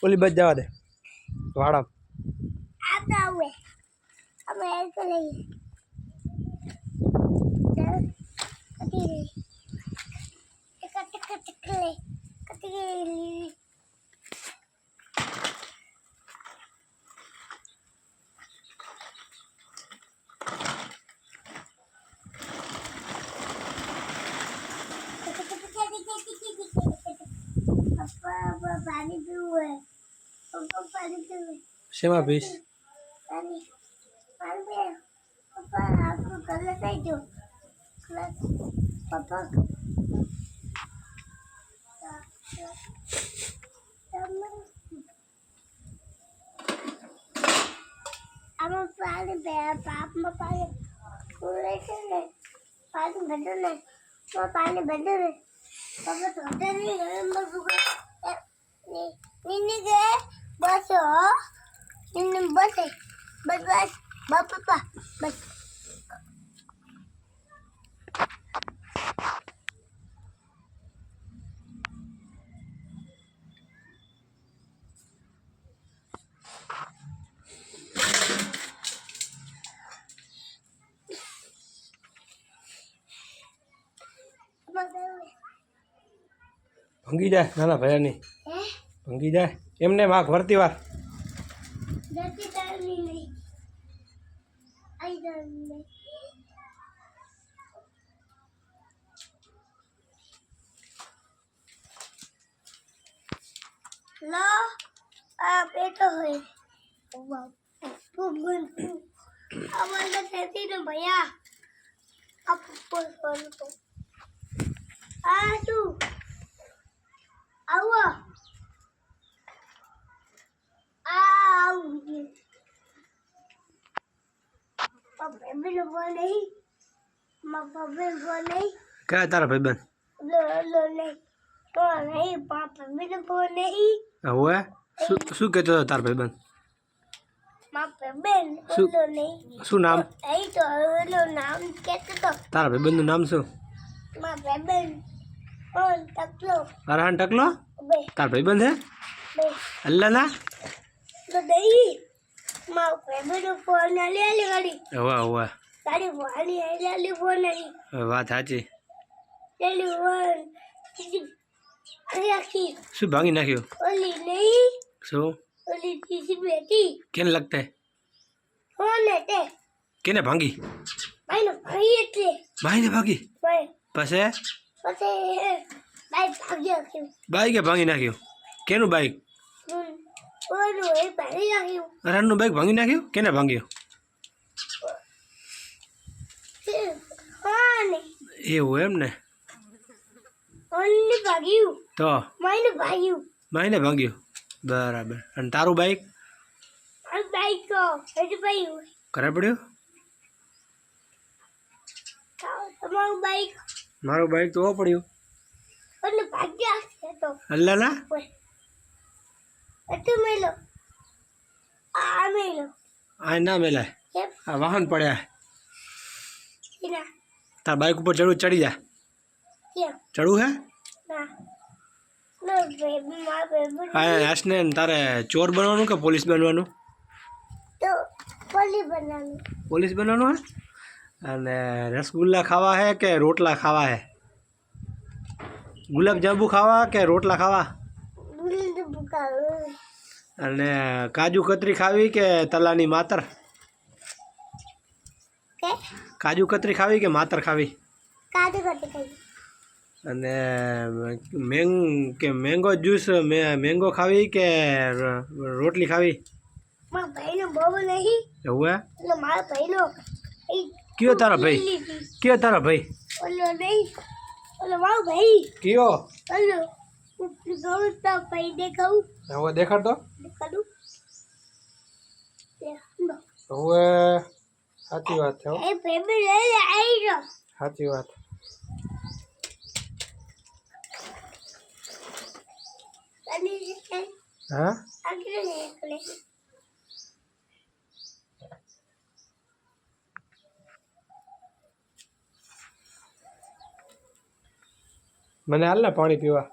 ઓલી બાજુ જવા દે વાડા पानी पीवे पानी पीवे શેમાં પીશ पानी पानी पीवे पापा आपको कलर दे दो कलर पापा हम पानी पे पाप में पानी पूरे से पानी बदलने वो पानी बदलने पापा तो नहीं नंबर बुक निन्ने के बस हो निन्ने बस बस बस पापा बस ભંગી જાય નાના ભયા નહીં ભંગી જાય એમને માખ વરતી વાર जल्दी डालनी नहीं आई डालनी लो आप ये तो है पुगुन अब अंदर कैसी ना भैया अब पुल पर तो तू आओ आओगे पापा भी लो नहीं पापा भी लो नहीं કયા તારા ભાઈબંધ लो नहीं तो नहीं पापा भी लो नहीं હવે શું કહેતો હતો તારા ભાઈબંધ पापा बेन શું लो नहीं શું નામ यही तो लो नाम कहते तो તારા ભાઈબંધનું નામ શું पापा बेन और तक लो અરહાન ટકલો बे તારા ભાઈબંધ હે बे અલ્લાના तो नहीं पापा भी लो फोन ले ले गाड़ी હવે હવે गाड़ी वाली है ले फोन नहीं વાત સાચી ले फोन अरे आखी શું ભાંગી નાખ્યું ओली नहीं શું ओली तीसरी बेटी કેને લગતા फोन लेते કેને ભાંગી भाई ना भाई इतने બાઈને ભાગી भाई પછી पते भाई भाग गया क्यों બાઈકે ભાંગી नाખ્યું કેનું બાઈક और वो पहले आ गई અરહાનનું બાઈક ભાંગી નાખ્યું કેને ભાંગ્યું हाँ नहीं એવું એમ ને ओनली भागी हूँ તો मैंने भागी हूँ બાઈને ભાંગ્યું બરાબર અને તારું બાઈક और बाइक को ऐसे भाई हूँ ઘરે પડ્યું तुम्हारा बाइक મારું બાઈક તો પડ્યું और भाग गया तो અલ્લાના तू मिलो आ मिलो આ ના મેલાય ये આ વાહન પડ્યા ना તાર બાઈક ઉપર ચડી જા ये ચડવું હે ना नो बेबी माँ बेबी હા યાસને તારે ચોર બનવાનું કે પોલીસ બનવાનું तो पोली बनानी પોલીસ બનવાનું હે અને રસગુલ્લા ખાવા હે કે રોટલા ખાવા હે ગુલાબ જાંબુ ખાવા કે રોટલા ખાવા बुल्द बुका અને કાજુ કતરી ખાવી કે તલાની માતર के કાજુ કતરી ખાવી કે માતર ખાવી काटे काटे खाई અને મેંગો જ્યુસ મેંગો ખાવી કે રોટલી ખાવી माँ भाई ने बोल नहीं એવું હે लो माँ भाई लो કયો તારા ભાઈ કયો તારા ભાઈ बोलो नहीं बोलो माँ भाई કયો बोलो गौर तो भाई देखाऊं હવે દેખાડતો दिखा दूं હવે સાચી વાત છે ए बेबी ले ले आई रो સાચી વાત પાણી છે હા આગળ ને એકલે મને હાલ ને પાણી પીવા